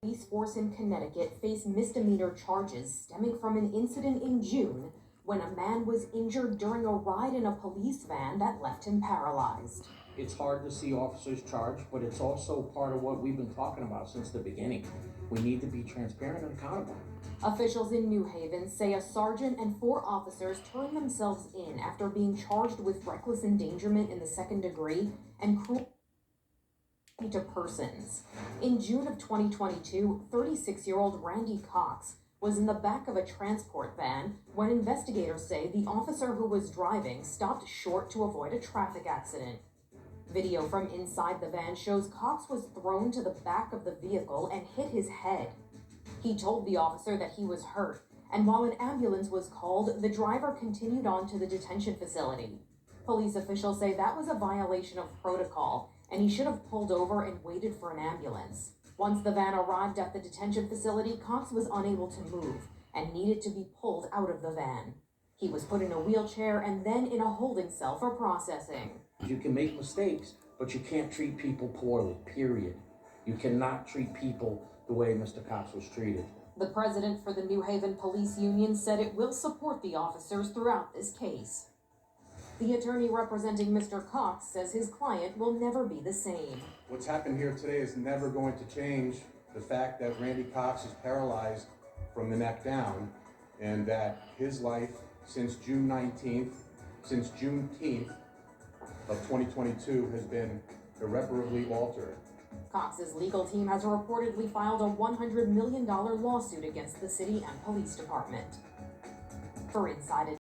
police force in Connecticut face misdemeanor charges stemming from an incident in June when a man was injured during a ride in a police van that left him paralyzed. It's hard to see officers charged, but it's also part of what we've been talking about since the beginning. We need to be transparent and accountable. Officials in New Haven say a sergeant and 4 officers turned themselves in after being charged with reckless endangerment in the 2nd degree and cruelty to persons. In June of 2022, 36-year-old Randy Cox was in the back of a transport van when investigators say the officer who was driving stopped short to avoid a traffic accident. Video from inside the van shows Cox was thrown to the back of the vehicle and hit his head. He told the officer that he was hurt, and while an ambulance was called, the driver continued on to the detention facility. Police officials say that was a violation of protocol, and he should have pulled over and waited for an ambulance. Once the van arrived at the detention facility, Cox was unable to move and needed to be pulled out of the van. He was put in a wheelchair and then in a holding cell for processing. You can make mistakes, but you can't treat people poorly, period. You cannot treat people the way Mr. Cox was treated. The president for the New Haven Police Union said it will support the officers throughout this case. The attorney representing Mr. Cox says his client will never be the same. What's happened here today is never going to change the fact that Randy Cox is paralyzed from the neck down, and that his life since June 19th, since Juneteenth of 2022 has been irreparably altered. Cox's legal team has reportedly filed a $100 million lawsuit against the city and police department. For Inside